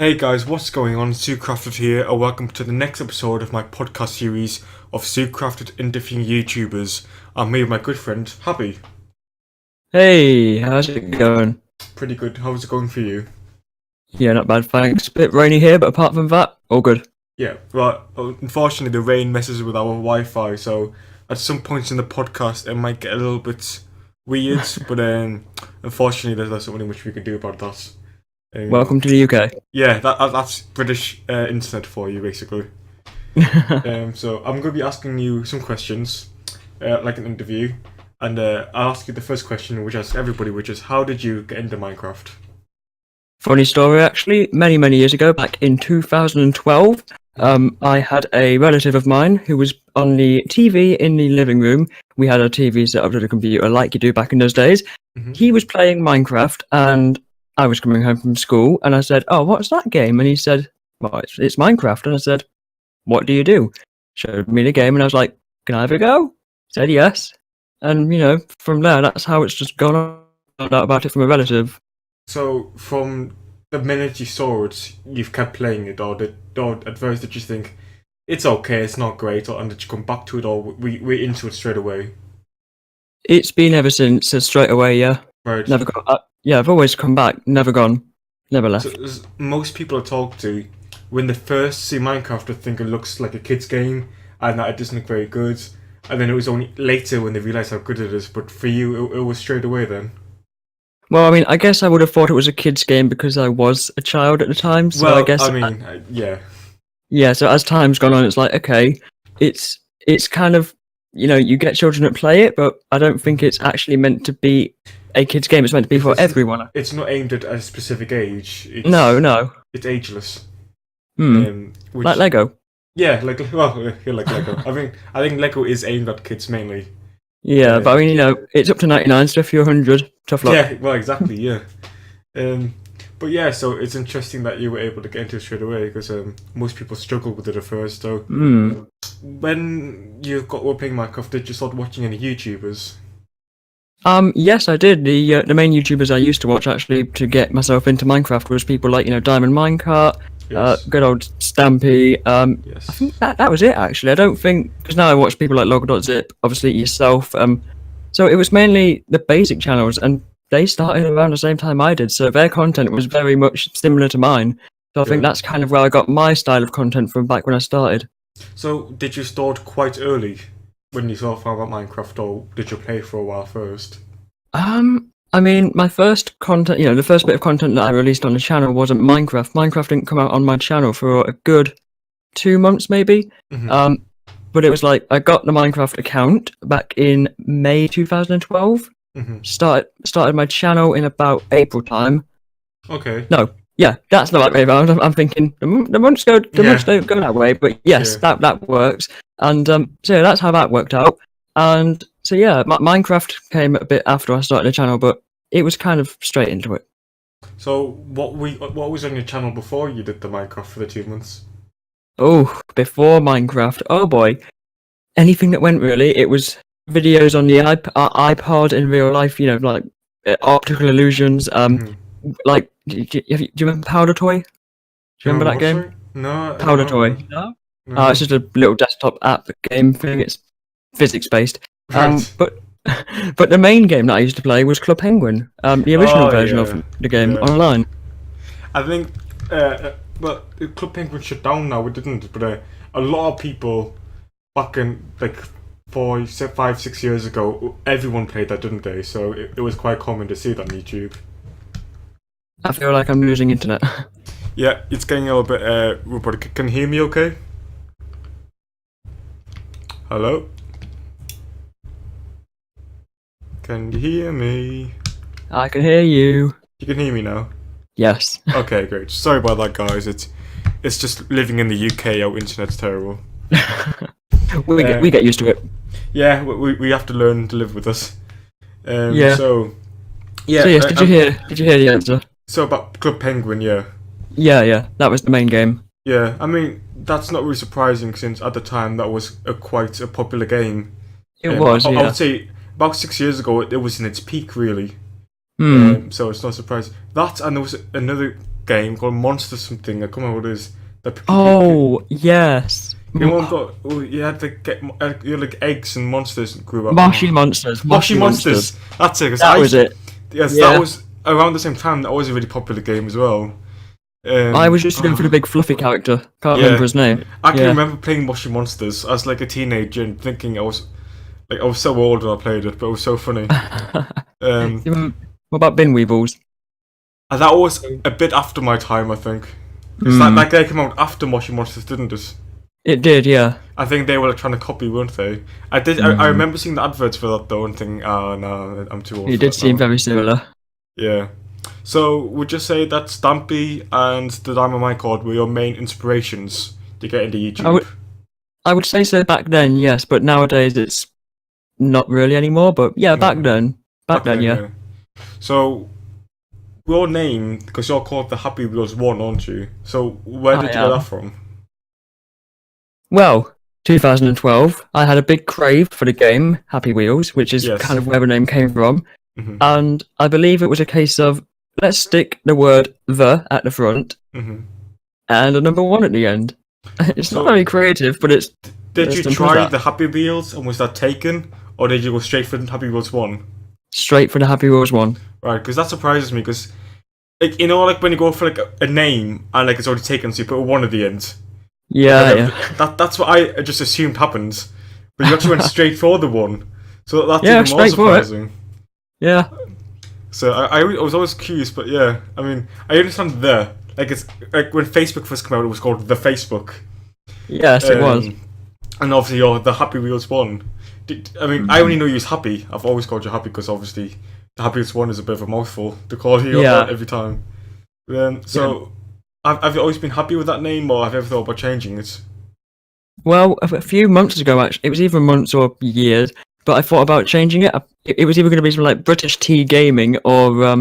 Hey guys, what's going on? Sue Crafted here, and welcome to the next episode of my podcast series of Sue Crafted interviewing YouTubers. I'm here with my good friend, Happy. Hey, how's it going? Pretty good. How's it going for you? Yeah, not bad, thanks. Bit rainy here, but apart from that, all good. Yeah, well, unfortunately the rain messes with our Wi-Fi, so at some points in the podcast it might get a little bit weird, but unfortunately there's not much we can do about that. Welcome to the UK. Yeah, that's British internet for you, basically. So I'm going to be asking you some questions, like an interview, and I'll ask you the first question, which I ask everybody, which is, how did you get into Minecraft? Funny story, actually. Many years ago, back in 2012, I had a relative of mine who was on the TV in the living room. We had a TV set up to the computer like you do back in those days. Mm-hmm. He was playing Minecraft, and I was coming home from school, and I said, "Oh, what's that game?" And he said, "Well, it's Minecraft." And I said, "What do you do?" Showed me the game, and I was like, "Can I have a go?" Said yes, and from there, that's how it's just gone on. Found out about it from a relative. So from the minute you saw it, you've kept playing it, or at first did you think it's okay, it's not great, and did you come back to it, or we're into it straight away? It's been ever since, straight away. Yeah, Right. never gone. Yeah, I've always come back, never gone, never left. So most people I talk to, when they first see Minecraft, they think it looks like a kid's game and that it doesn't look very good. And then it was only later when they realised how good it is. But for you, it was straight away then. Well, I mean, I guess I would have thought it was a kid's game because I was a child at the time. So Well, I guess, yeah. yeah. So as time's gone on, it's like, okay, it's kind of, you get children that play it, but I don't think it's actually meant to be a kid's game. It's meant to be for everyone. It's not aimed at a specific age. No. It's ageless. Like Lego. Yeah, like Lego. I think Lego is aimed at kids mainly. Yeah, but I mean, it's up to 99, so if you're 100, tough luck. Yeah, well, exactly, yeah. But yeah, so it's interesting that you were able to get into it straight away, because most people struggle with it at first. So when you were playing Minecraft, did you start watching any YouTubers? Yes, I did. The main YouTubers I used to watch actually to get myself into Minecraft was people like Diamond Minecart, Yes. good old Stampy. Yes. I think that was it actually. I don't think, because now I watch people like Log.zip, obviously yourself. So it was mainly the basic channels, and they started around the same time I did. So their content was very much similar to mine. So I think that's kind of where I got my style of content from back when I started. So did you start quite early when you saw about Minecraft, or did you play for a while first? I mean, my first content, the first bit of content that I released on the channel wasn't Minecraft. Minecraft didn't come out on my channel for a good 2 months, maybe. Mm-hmm. But it was like, I got the Minecraft account back in May 2012. Mm-hmm. Started my channel in about April time. Okay. No, yeah, that's not right way around. I'm thinking the months don't go that way, but yes, that works. And so yeah, that's how that worked out. And so yeah, Minecraft came a bit after I started the channel, but it was kind of straight into it. So what was on your channel before you did the Minecraft for the 2 months? Oh, before Minecraft, oh boy, anything that went really. It was videos on the iPod in real life, like optical illusions. Like, do you remember Powder Toy? Do you remember that game? Sorry? No. Powder Toy. No. No. It's just a little desktop app game thing. It's physics based. Right. But the main game that I used to play was Club Penguin, the original version of the game online. I think, well, Club Penguin shut down now, it didn't, but a lot of people back in, like, 5, 6 years ago, everyone played that, didn't they? So it was quite common to see that on YouTube. I feel like I'm losing internet. Yeah, it's getting a little bit robotic. Can you hear me okay? Hello? Can you hear me? I can hear you. You can hear me now? Yes. Okay, great. Sorry about that, guys. It's just living in the UK, our internet's terrible. we get used to it. Yeah, we have to learn to live with us. Yeah. So yeah. So yes, did you hear the answer? So about Club Penguin, yeah. Yeah, that was the main game. Yeah, I mean that's not really surprising since at the time that was quite a popular game. It was. I would say about 6 years ago it was in its peak, really. So it's not surprising. That, and there was another game called Monster something. I can't remember what it is. Oh, yes. You know, you had to get you had like eggs and monsters and grew up. Moshi Monsters. Moshi Monsters. That's it. That was it. Yes, Yeah. that was around the same time. That was a really popular game as well. I was just going for the big fluffy character. Can't remember his name. I can remember playing Moshi Monsters as like a teenager and thinking I was so old when I played it, but it was so funny. What about Bin Weebles? And that was a bit after my time, I think. Because that game came out after Moshi Monsters, didn't it? It did, yeah. I think they were like, trying to copy, weren't they? I remember seeing the adverts for that though and thinking, no, I'm too old. It did seem very similar. Yeah. So, would you say that Stampy and the Dynamite Cord were your main inspirations to get into YouTube? I would say so back then, yes, but nowadays it's not really anymore. But yeah, back then, yeah. So, your name, because you're called TheHappyWheels1, aren't you? So, where did you get that from? Well, 2012, I had a big crave for the game Happy Wheels, which is kind of where the name came from. And I believe it was a case of, let's stick the word "the" at the front and a number 1 at the end. It's not very creative, but it's... Did you try the Happy Wheels and was that taken? Or did you go straight for the Happy Wheels 1? Straight for the Happy Wheels 1. Right, because that surprises me, because... Like, you know, like when you go for like a name and like it's already taken, so you put a 1 at the end. Yeah. That's what I just assumed happens. But you actually went straight for the 1. So that's even more surprising. Yeah. So I was always curious, but yeah, I mean, I understand like it's like when Facebook first came out, it was called the Facebook. Yes, it was. And obviously, you're the Happy Wheels 1. I mean, I only know you as Happy. I've always called you Happy because obviously, the Happy Wheels 1 is a bit of a mouthful to call you every time. So, have you always been happy with that name, or have you ever thought about changing it? Well, a few months ago, actually, it was either months or years. But I thought about changing it. It was either going to be something like British Tea Gaming or, I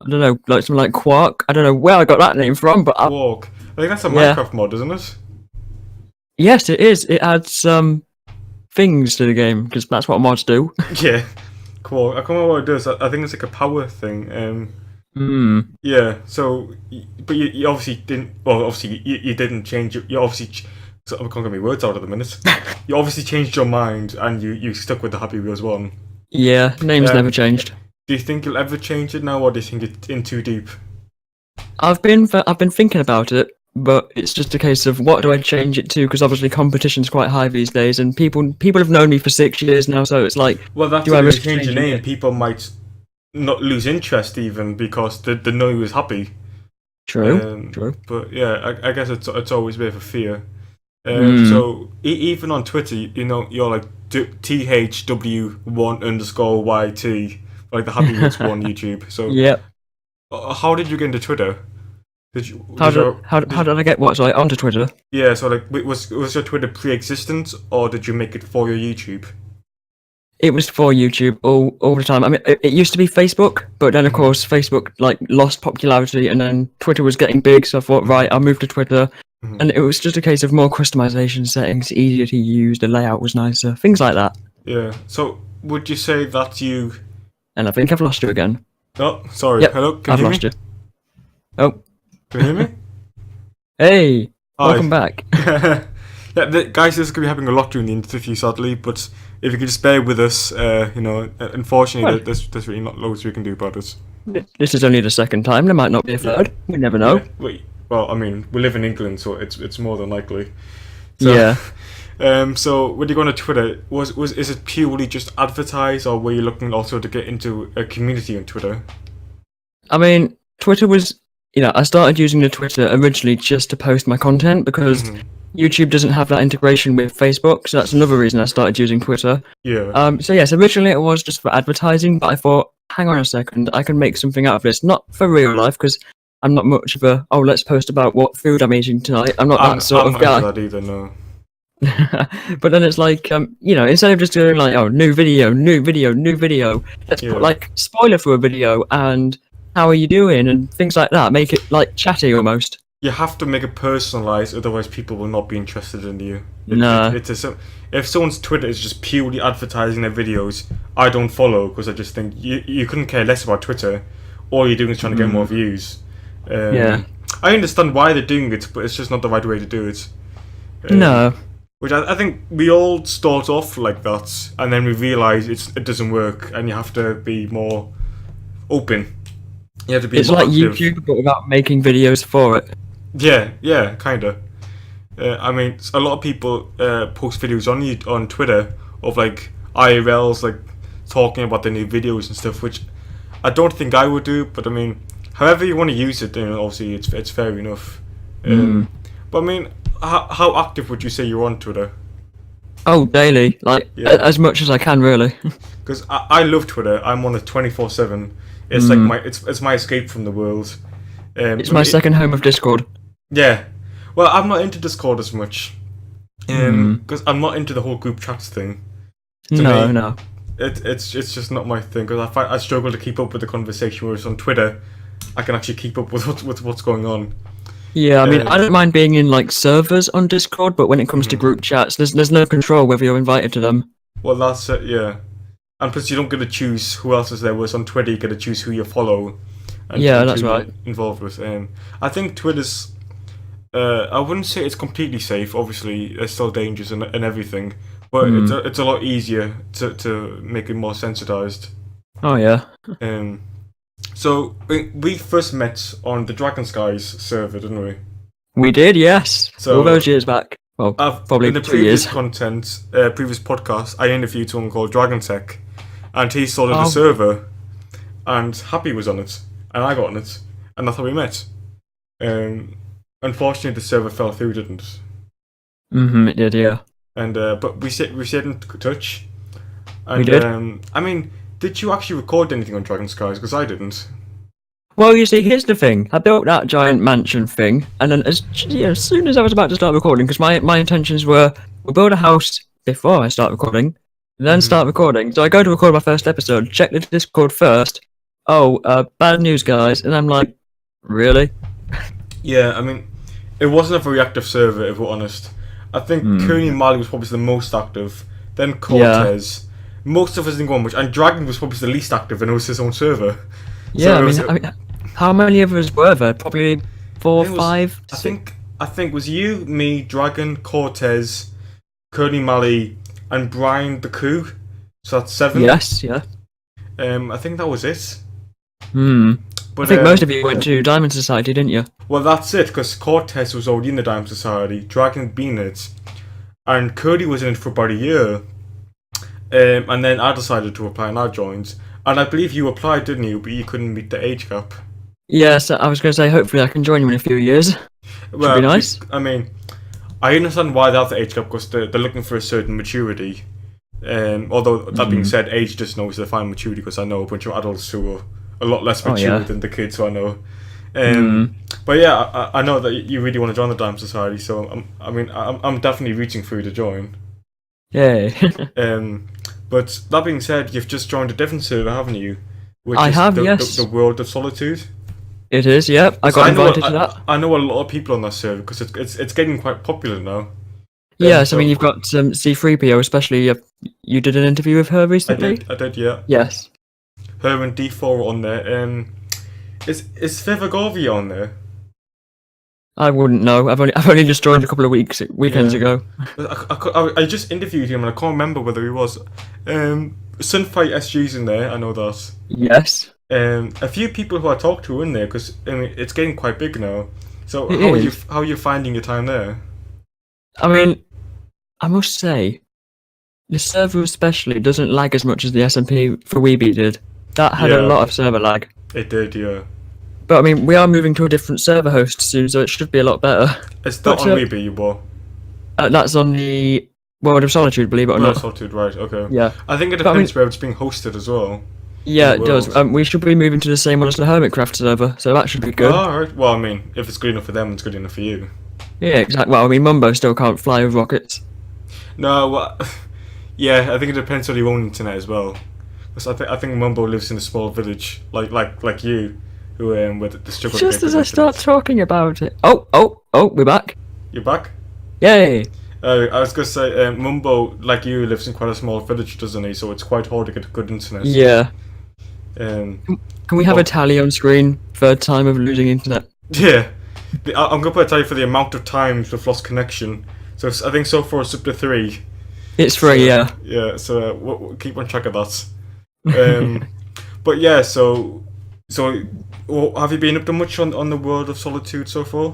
don't know, like something like Quark. I don't know where I got that name from, but... Quark. I think that's a Minecraft mod, isn't it? Yes, it is. It adds things to the game, because that's what mods do. Yeah. Quark. I can't remember what it does. I think it's like a power thing. Yeah, so... But you obviously didn't... Well, obviously, you didn't change it. You obviously... So I can't get my words out at the minute. You obviously changed your mind and you stuck with the Happy Wheels 1. Yeah, name's never changed. Do you think you'll ever change it now, or do you think it's in too deep? I've been thinking about it, but it's just a case of what do I change it to? Because obviously competition's quite high these days, and people have known me for 6 years now, so it's like, well, that's if you change your name, people might not lose interest even because they know you was happy. True. But yeah, I guess it's always a bit of a fear. So even on Twitter, you know, you're like THW1_YT, like the Happy Wheels 1 YouTube. So how did you get into Twitter? How did I get onto Twitter? Yeah, so like was your Twitter pre-existent, or did you make it for your YouTube? It was for YouTube all the time. I mean, it used to be Facebook, but then of course Facebook like lost popularity, and then Twitter was getting big. So I thought, right, I'll move to Twitter. And it was just a case of more customization settings, easier to use, the layout was nicer, things like that. Yeah. So would you say that you... And I think I've lost you again. Oh, sorry. Yep, Hello, can I've you hear lost me? you. Oh. Can you hear me? Hey, welcome back. Guys, this is going to be happening a lot during the interview, sadly, but if you could just bear with us, you know, unfortunately, there's really not loads we can do about it. This is only the second time, there might not be a third, we never know. Yeah. Well, I mean, we live in England, so it's more than likely. So, yeah. So when you go on Twitter, is it purely just advertise, or were you looking also to get into a community on Twitter? I mean, Twitter was, you know, I started using the Twitter originally just to post my content because YouTube doesn't have that integration with Facebook, so that's another reason I started using Twitter. Yeah. So yes, originally it was just for advertising, but I thought, hang on a second, I can make something out of this, not for real life, because I'm not much of a, let's post about what food I'm eating tonight. I'm not that sort of guy. I'm not that either, no. But then it's like, you know, instead of just doing like, new video, let's put like spoiler for a video and how are you doing and things like that. Make it like chatty almost. You have to make it personalised, otherwise people will not be interested in you. If someone's Twitter is just purely advertising their videos, I don't follow because I just think you couldn't care less about Twitter. All you're doing is trying to get more views. Yeah. I understand why they're doing it, but it's just not the right way to do it. No. Which I think we all start off like that, and then we realise it doesn't work, and you have to be more open. You have to be It's more like active. YouTube, but without making videos for it. Yeah, kinda. I mean, a lot of people post videos on Twitter of like IRLs, like talking about their new videos and stuff, which I don't think I would do. But I mean, however you want to use it, obviously it's fair enough. But I mean, how active would you say you're on Twitter? Oh, daily. Like, Yeah. as much as I can, really. Because I love Twitter. I'm on it 24/7. It's like it's my escape from the world. It's my second home of Discord. Yeah. Well, I'm not into Discord as much. Because I'm not into the whole group chats thing. No, me, no. It's just not my thing. Because I struggle to keep up with the conversation. Whereas on Twitter, I can actually keep up with what's going on. Yeah, I mean, I don't mind being in like servers on Discord, but when it comes to group chats, there's no control whether you're invited to them. Well, that's it. Yeah. And plus, you don't get to choose who else is there. Whereas on Twitter, you get to choose who you follow. And Yeah, that's who you're right. Involved with. I think Twitter's. I wouldn't say it's completely safe. Obviously, there's still dangers and everything, but it's a lot easier to make it more sensitized. Oh yeah. So we first met on the Dragon Skies server, didn't we? We did, yes. So all those years back. Well, probably in the 2 previous years. previous podcast, I interviewed someone called Dragon Tech, and he started Oh. the server, and Happy was on it, and I got on it, and that's how we met. Unfortunately, the server fell through, didn't it? It did, yeah. And but we stayed in touch. And, We did. I mean, did you actually record anything on Dragon Skies? Because I didn't. Well, you see, here's the thing. I built that giant mansion thing, and then as soon as I was about to start recording, because my intentions were, we'll build a house before I start recording, then start recording. So I go to record my first episode, check the Discord first. Oh, bad news, guys. And I'm like, really? Yeah, I mean, it wasn't a very active server, if we're honest. I think Cooney Mali was probably the most active, then Cortez. Most of us didn't go on much, and Dragon was probably the least active, and it was his own server. Yeah, So I mean, how many of us were there? Probably 4, it was- 5. I think it was you, me, Dragon, Cortez, Cooney Mali, and Brian the Coup. So that's 7. Yes, yeah. I think that was it. But, I think most of you went to Diamond Society, didn't you? Well, that's it, because Cortez was already in the Diamond Society, Dragon had been in it, and Cody was in it for about a year. And then I decided to apply and I joined. And I believe you applied, didn't you? But you couldn't meet the age gap. Yes, I was going to say, hopefully I can join you in a few years. Well, be nice. I mean, I understand why they have the age gap, because they're looking for a certain maturity. Although, that being said, age doesn't always define maturity, because I know a bunch of adults who are a lot less mature than the kids who I know. But yeah, I know that you really want to join the Diamond Society, so I'm definitely reaching for you to join. Yay. But that being said, you've just joined a different server, haven't you? Which I is have, the, yes. the World of Solitude. It is, yep. I got invited to that. I know a lot of people on that server because it's getting quite popular now. Yes, I mean, you've got C3PO, especially. You did an interview with her recently? I did, yeah. Yes. Her and D4 are on there. Is Fevagorvia on there? I wouldn't know. I've only just joined a couple of weekends ago. I just interviewed him and I can't remember whether he was. Sunfight SG's in there, I know that. Yes. A few people who I talked to are in there because it's getting quite big now. So how are you finding your time there? I mean, I must say, the server especially doesn't lag as much as the SMP for WeBe did. That had a lot of server lag. It did, yeah. But I mean, we are moving to a different server host soon, so it should be a lot better. It's not on WeBe, you bought. That's on the World of Solitude, believe it or World not. of Solitude, right? Okay. Yeah. I think it depends where it's being hosted as well. Yeah, it does. We should be moving to the same one as the Hermitcraft server, so that should be good. Oh, right. Well, I mean, if it's good enough for them, it's good enough for you. Yeah, exactly. Well, I mean, Mumbo still can't fly with rockets. No, well, yeah, I think it depends on your own internet as well. Because I think Mumbo lives in a small village, like you, who with the struggle. Just as I start talking about it. Oh, we're back. You're back? Yay! I was gonna say, Mumbo, like you, lives in quite a small village, doesn't he? So it's quite hard to get good internet. Yeah. Can Can we have a tally on screen? Third time of losing internet. Yeah, I'm gonna put a tally for the amount of times we've lost connection. So I think so far it's up to 3. It's free, So yeah. yeah, so we'll keep on track of that. Um, but yeah, so have you been up to much on the World of Solitude so far?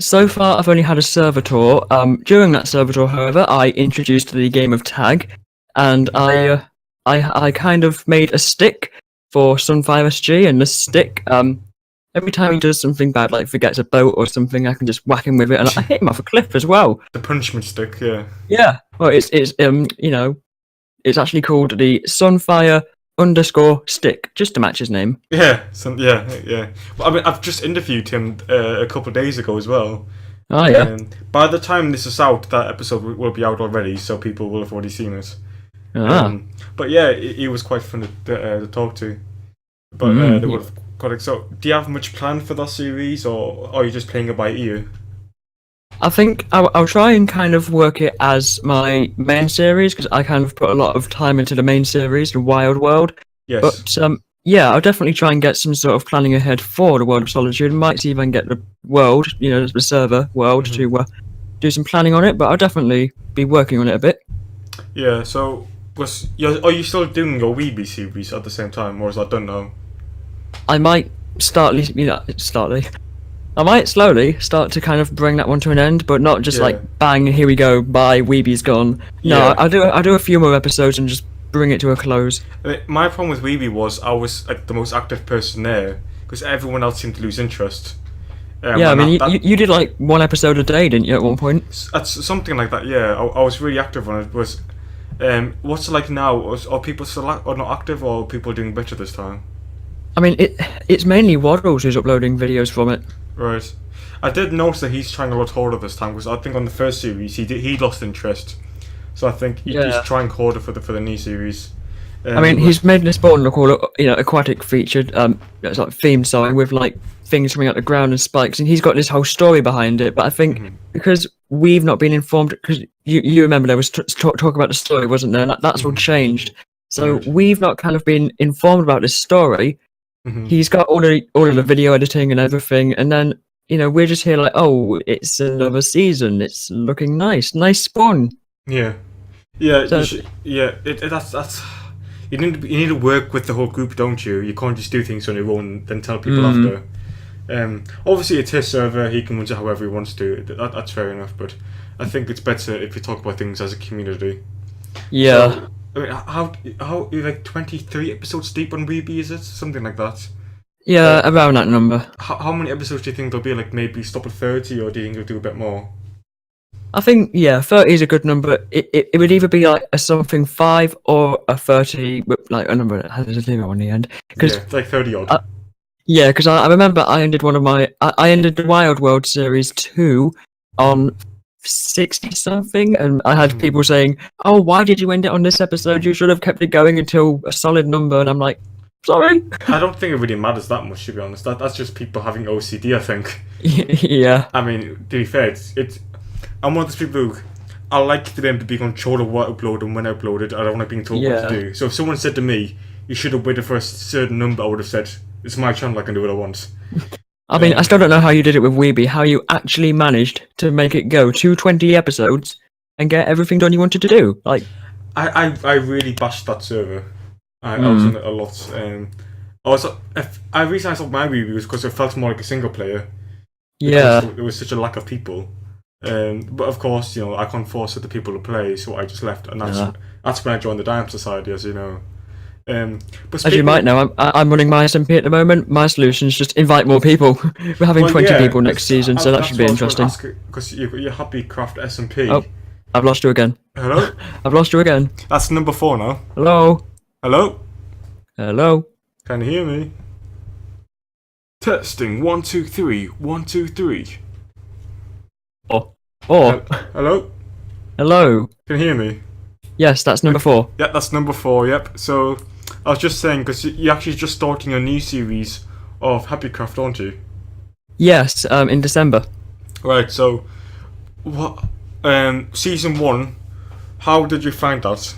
So far, I've only had a server tour. During that server tour, however, I introduced the game of tag, and I kind of made a stick for Sunfire SG, and the stick, every time he does something bad, like forgets a boat or something, I can just whack him with it, and I hit him off a cliff as well. The punishment stick, yeah. Yeah. Well, it's actually called the Sunfire underscore stick, just to match his name. Yeah. Well, I mean, I've just interviewed him a couple of days ago as well. Oh yeah. By the time this is out, that episode will be out already, so people will have already seen it. Ah. But yeah, he was quite fun to talk to. But they would have got it. So, do you have much planned for that series, or are you just playing it by ear? I think I'll try and kind of work it as my main series because I kind of put a lot of time into the main series, the Wild World. Yes. But yeah, I'll definitely try and get some sort of planning ahead for the World of Solitude. Might see if I can get the world, the server world, to do some planning on it. But I'll definitely be working on it a bit. Yeah. So, are you still doing your WeBe series at the same time, or is that done now? I might I might slowly start to kind of bring that one to an end, but not just like bang, here we go, bye, Weeby's gone. No, Yeah. I'll do a few more episodes and just bring it to a close. I mean, my problem with WeBe was I was like the most active person there because everyone else seemed to lose interest. Yeah, I mean, you did like one episode a day, didn't you, at one point? That's something like that. Yeah, I was really active on it. Was what's it like now? Are people still are not active, or are people doing better this time? I mean, it's mainly Waddles who's uploading videos from it. Right. I did notice that he's trying a lot harder this time because I think on the first series he lost interest, so I think he's trying harder for the new series. I mean, he's made this button look all aquatic featured, it's like themed song with like things coming out the ground and spikes, and he's got this whole story behind it. But I think because we've not been informed, because you remember there was talk about the story, wasn't there? That's all changed. So we've not kind of been informed about this story. He's got all of the video editing and everything, and then we're just here like, oh, it's another season. It's looking nice spawn. Yeah. So, that's. You need to work with the whole group, don't you? You can't just do things on your own and then tell people after. Obviously, it's his server. He can run it however he wants to. That's fair enough. But I think it's better if you talk about things as a community. Yeah. So, I mean, how you're like 23 episodes deep on WeBe, is it? Something like that. Yeah, around that number. How many episodes do you think there'll be? Like maybe stop at 30, or do you think you'll do a bit more? I think 30 is a good number. It would either be like a something 5 or a 30, like a number that has a zero on the end. Yeah, it's like 30 odd. Yeah, because I remember I ended I ended the Wild World Series 2 on 60 something, and I had people saying, "Oh, why did you end it on this episode? You should have kept it going until a solid number." And I'm like, sorry. I don't think it really matters that much, to be honest. That's just people having OCD, I think. Yeah. I mean, to be fair, I'm one of those people who I like for them to be control of what I upload and when I upload it. I don't like being told what to do. So if someone said to me, "You should have waited for a certain number," I would have said, "It's my channel. I can do what I want." I mean, I still don't know how you did it with WeBe. How you actually managed to make it go to 20 episodes and get everything done you wanted to do. Like, I really bashed that server. I was on it a lot. The reason I stopped my WeBe was because it felt more like a single player. Yeah. There was such a lack of people. But of course, I can't force other people to play, so I just left, and that's when I joined the Dime Society, as you know. But as you might know, I'm running my SMP at the moment. My solution is just invite more people. We're having 20 people next season, so that should be interesting. Because you're Happy Craft SMP. Oh, I've lost you again. Hello? I've lost you again. That's number 4 now. Hello? Hello? Hello? Can you hear me? Testing 1 2 3 1 2 3. Oh. Hello? Hello? Can you hear me? Yes, that's number 4. Yeah, that's number 4, yep. So, I was just saying, because you're actually just starting a new series of Happy Craft, aren't you? Yes, in December. Right, so, what, season 1, how did you find that?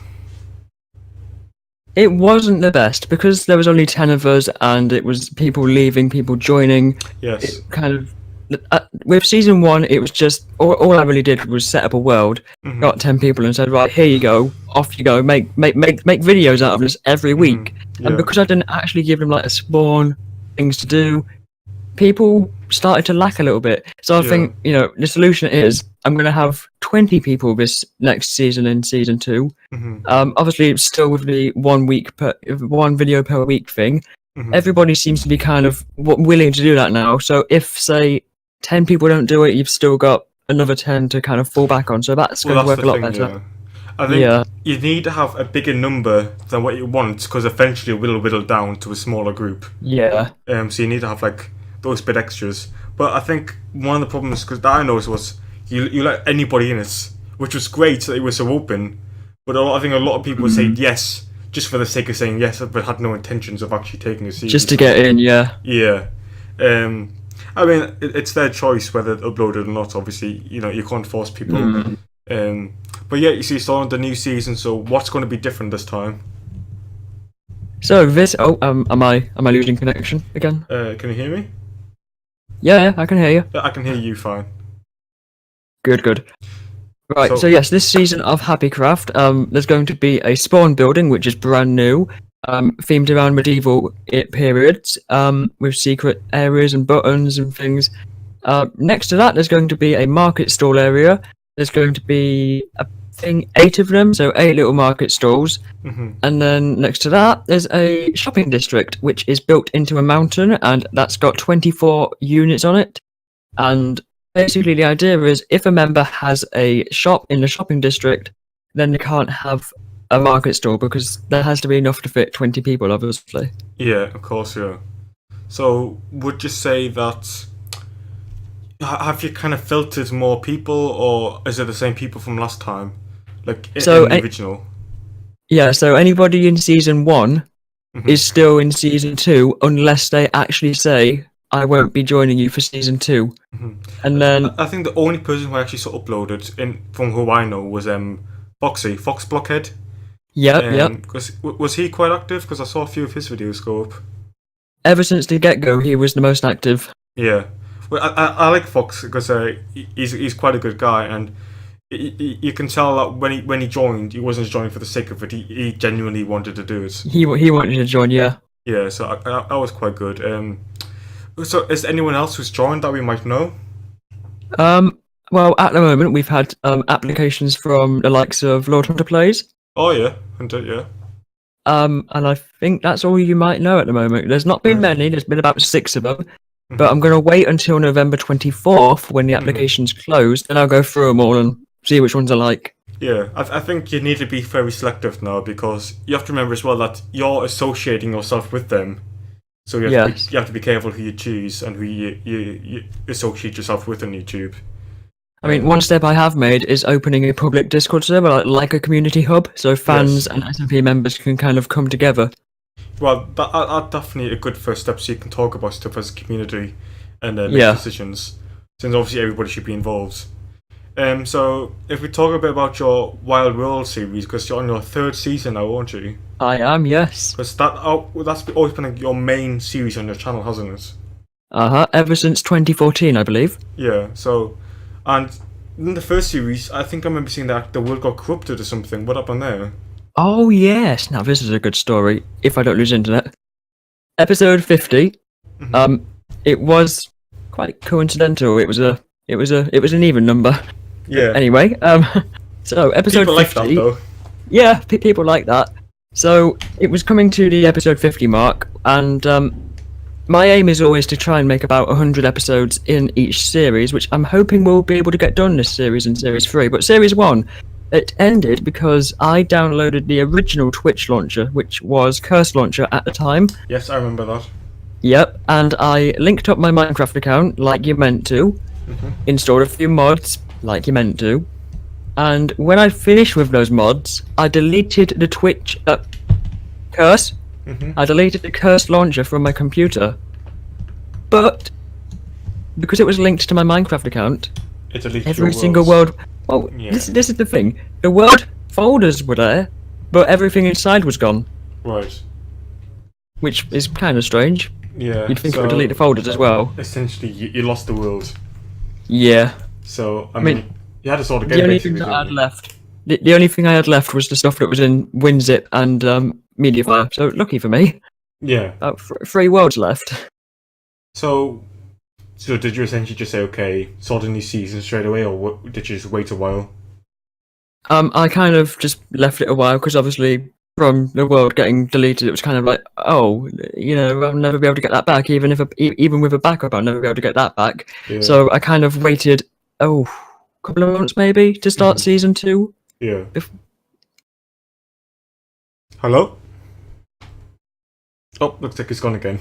It wasn't the best because there was only 10 of us, and it was people leaving, people joining. Yes. It kind of with season 1, it was just all I really did was set up a world, Mhm. got 10 people, and said, right, here you go, off you go, make videos out of this every week. Yeah. And because I didn't actually give them like a spawn, things to do, people started to lack a little bit. So I Yeah. think, you know, the solution is I'm going to have 20 people this next season in season 2. Mhm. Obviously, it's still with the one video per week thing. Mhm. Everybody seems to be kind of willing to do that now. So if, say, 10 people don't do it, you've still got another 10 to kind of fall back on. So that's going to work a lot better. Yeah. I think you need to have a bigger number than what you want, because eventually it will whittle down to a smaller group. Yeah. So you need to have like those bit extras. But I think one of the problems that I noticed was you let anybody in it, which was great that it was so open. But I think a lot of people said yes just for the sake of saying yes, but had no intentions of actually taking a series. Just to get in, yeah. Yeah. I mean, it's their choice whether to upload it or not. Obviously, you know, you can't force people. But yeah, you see, it's on the new season. So what's going to be different this time? So this. Oh, am I losing connection again? Can you hear me? Yeah, I can hear you. I can hear you fine. Good. Right, so yes, this season of Happycraft, there's going to be a spawn building, which is brand new, themed around medieval periods, with secret areas and buttons and things. Next to that, there's going to be a market stall area. There's going to be, 8 of them, so 8 little market stalls. And then next to that, there's a shopping district, which is built into a mountain, and that's got 24 units on it. And basically, the idea is if a member has a shop in the shopping district, then they can't have a market stall because there has to be enough to fit 20 people, obviously. Yeah, of course, yeah. So, would you say that... Have you kind of filtered more people, or is it the same people from last time? Like, in the original? Yeah, so anybody in Season 1 is still in Season 2 unless they actually say, I won't be joining you for Season 2. And then... I think the only person who actually sort of uploaded, from who I know, was Fox Blockhead. Yep. Was he quite active? Because I saw a few of his videos go up. Ever since the get-go, he was the most active. Yeah. Well, I like Fox because he's quite a good guy, and you can tell that when he joined, he wasn't joining for the sake of it. He genuinely wanted to do it. He wanted to join, yeah. Yeah, so I was quite good. So is there anyone else who's joined that we might know? Well, at the moment, we've had applications from the likes of Lord Hunter Plays. Oh yeah, Hunter, yeah. And I think that's all you might know at the moment. There's not been many. There's been about 6 of them. But I'm going to wait until November 24th when the application's closed, and I'll go through them all and see which ones I like. Yeah, I think you need to be very selective now, because you have to remember as well that you're associating yourself with them. So you have to be careful who you choose and who you associate yourself with on YouTube. I mean, one step I have made is opening a public Discord server, like a community hub, so fans and SMP members can kind of come together. Well, that's definitely a good first step, so you can talk about stuff as a community and make decisions, since obviously everybody should be involved. So, if we talk a bit about your Wild World series, because you're on your 3rd season now, aren't you? I am, yes. Because that's always been your main series on your channel, hasn't it? Ever since 2014, I believe. Yeah, so... And in the first series, I think I remember seeing that the world got corrupted or something. What happened there? Oh, yes. Now, this is a good story, if I don't lose internet. Episode 50. It was quite coincidental. It was an even number. Yeah. Anyway, so episode people 50. Like that, though. Yeah, people like that. So it was coming to the episode 50 mark, and my aim is always to try and make about 100 episodes in each series, which I'm hoping we'll be able to get done this series and series 3. But series 1, it ended because I downloaded the original Twitch launcher, which was Curse Launcher at the time. Yes, I remember that. Yep, and I linked up my Minecraft account like you meant to, installed a few mods like you meant to, and when I finished with those mods, I deleted the Twitch Curse. I deleted the Curse launcher from my computer, but because it was linked to my Minecraft account, every single world. Well, this is the thing. The world folders were there, but everything inside was gone. Right. which is kind of strange. Yeah. You'd think it so would delete the folders as well. essentially, you lost the world. Yeah. So I mean, mean, you had to sort of The get only basically, thing that didn't I'd you? left, the only thing I had left was the stuff that was in WinZip and MediaFire. So lucky for me, Yeah. about 3 worlds left. So did you essentially just say, okay, sort a new season straight away, or what, did you just wait a while? I kind of just left it a while because obviously from the world getting deleted, it was kind of like, oh, I'll never be able to get that back. Even with a backup, I'll never be able to get that back. Yeah. So I kind of waited, a couple of months maybe to start season 2. Yeah. Hello? Oh, looks like it's gone again.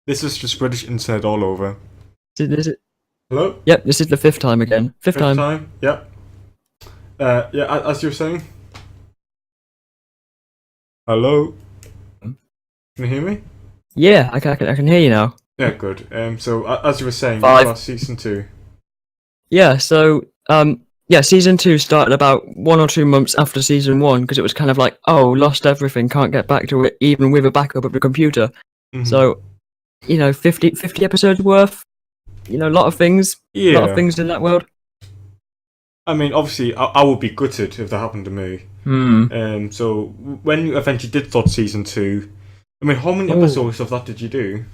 This is just British internet all over. Is it? Hello? Yep, this is the 5th time again. Fifth time. Yep. Yeah, as you were saying. Hello? Can you hear me? Yeah, I can hear you now. Yeah, good. So as you were saying, 5. you got season 2. Yeah, so season 2 started about 1 or 2 months after season 1 because it was kind of like, oh, lost everything, can't get back to it even with a backup of the computer. Mhm. So, 50 episodes worth. A lot of things. A lot of Yeah. things in that world. I mean, obviously, I would be gutted if that happened to me. So when you eventually did start season 2, I mean, how many episodes of that did you do?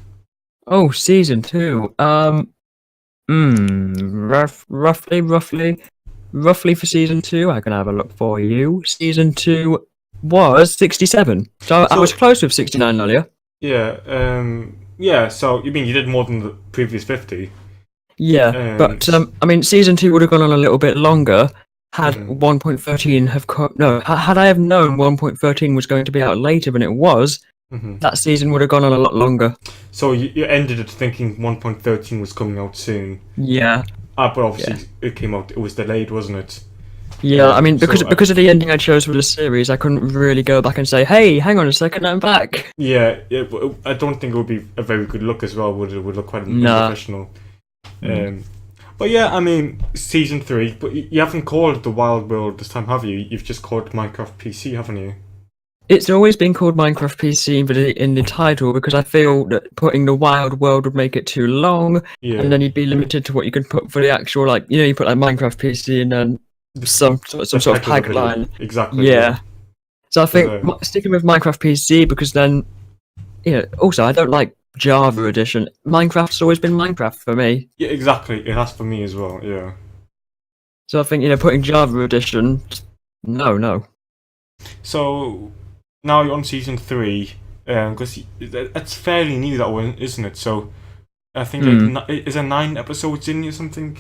Oh, season 2. Roughly for season 2, I can have a look for you. Season 2 was 67. So I was close with 69 earlier. Yeah. So you mean you did more than the previous 50? Yeah, but season 2 would have gone on a little bit longer had 1.13 have had I have known 1.13 was going to be out later than it was. That season would have gone on a lot longer. So you ended it thinking 1.13 was coming out soon. Yeah. But obviously it came out. It was delayed, wasn't it? Yeah, I mean, because of the ending I chose for the series, I couldn't really go back and say, "Hey, hang on a second, I'm back." Yeah, I don't think it would be a very good look as well. Would it? Would look quite unprofessional. But yeah, I mean, season 3. But you haven't called it the Wild World this time, have you? You've just called it Minecraft PC, haven't you? It's always been called Minecraft PC, but in the title, because I feel that putting the Wild World would make it too long, and then you'd be limited to what you could put for the actual, like, you put like Minecraft PC and then some sort of tagline. Exactly. Yeah. So I think sticking with Minecraft PC, because then, also I don't like Java Edition. Minecraft's always been Minecraft for me. Yeah, exactly. It has for me as well. Yeah. So I think putting Java Edition, no. So now you're on season 3, because it's fairly new, that one, isn't it? So I think is there 9 episodes in or something?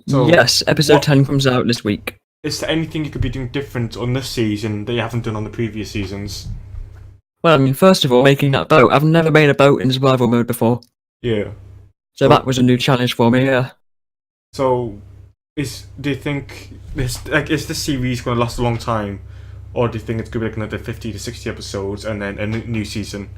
So yes, episode 10 comes out this week. Is there anything you could be doing different on this season that you haven't done on the previous seasons? Well, I mean, first of all, making that boat. I've never made a boat in survival mode before. Yeah. So that was a new challenge for me, yeah. So, do you think is this series going to last a long time? Or do you think it's going to be like another 50 to 60 episodes and then a new season?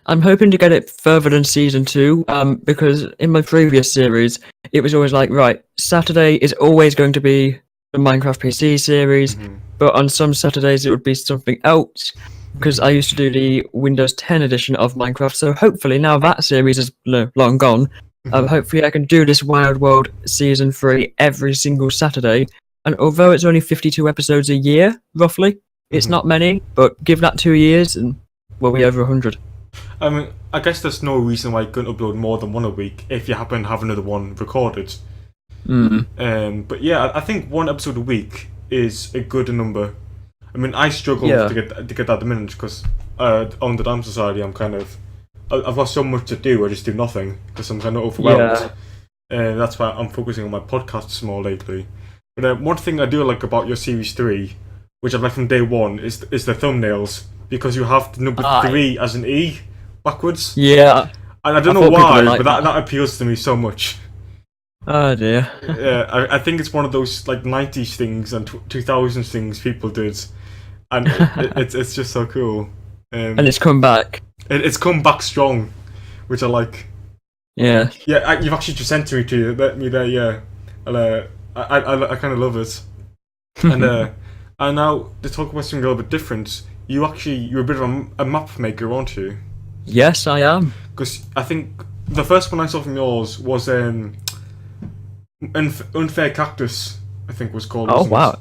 I'm hoping to get it further than season 2, because in my previous series, it was always like, right, Saturday is always going to be the Minecraft PC series, but on some Saturdays it would be something else, because I used to do the Windows 10 edition of Minecraft, so hopefully now that series is long gone, hopefully I can do this Wild World Season 3 every single Saturday, and although it's only 52 episodes a year, roughly, it's not many, but give that 2 years and we'll be over 100. I mean, I guess there's no reason why you couldn't upload more than one a week if you happen to have another one recorded. But yeah, I think 1 episode a week is a good number. I mean, I struggle to get that at the minute because on the Dam Society, I've got so much to do. I just do nothing because I'm kind of overwhelmed. That's why I'm focusing on my podcasts more lately. But one thing I do like about your series 3, which I've liked from day 1, is the thumbnails, because you have the number 3 as an E backwards. Yeah. And I don't know why, but that appeals to me so much. Oh dear. Yeah, I think it's one of those like 90s things and 2000s things people did, and it's just so cool. And it's come back. It's come back strong, which I like. Yeah. Yeah, you've actually just sent me there. Yeah, and I kind of love it. And now to talk about something a little bit different. you're a bit of a map maker, aren't you? Yes, I am. Because I think the first one I saw from yours was Unfair Cactus, I think was called, Oh wasn't it? wow.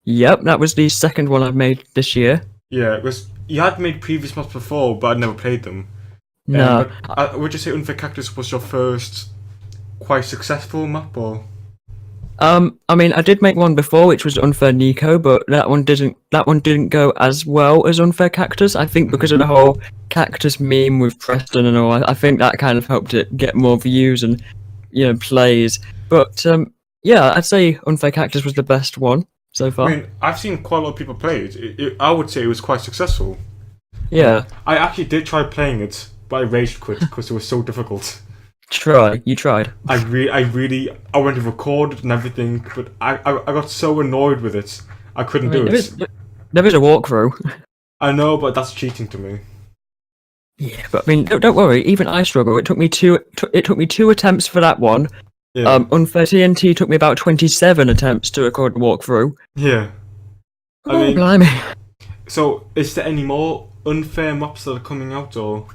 Yep, that was the second one I've made this year. Yeah, because you had made previous maps before, but I'd never played them. No, But would you say Unfair Cactus was your first quite successful map, or? I mean, I did make one before, which was Unfair Nico, but that one didn't go as well as Unfair Cactus. I think because of the whole cactus meme with Preston and all. I think that kind of helped it get more views and plays. But yeah, I'd say Unfair Cactus was the best one so I far. mean, I've seen quite a lot of people play it. I would say it was quite successful. Yeah, I actually did try playing it, but I rage quit because it was so difficult. you tried. I went to record it and everything, but I got so annoyed with it, I couldn't do There it. is a walkthrough. I know, but that's cheating to me. Yeah, but I mean, don't worry. Even I struggle. It took me two attempts for that one. Yeah. Unfair TNT took me about 27 attempts to record the walkthrough. Yeah. I Oh, mean, blimey. so is there any more unfair maps that are coming out, or?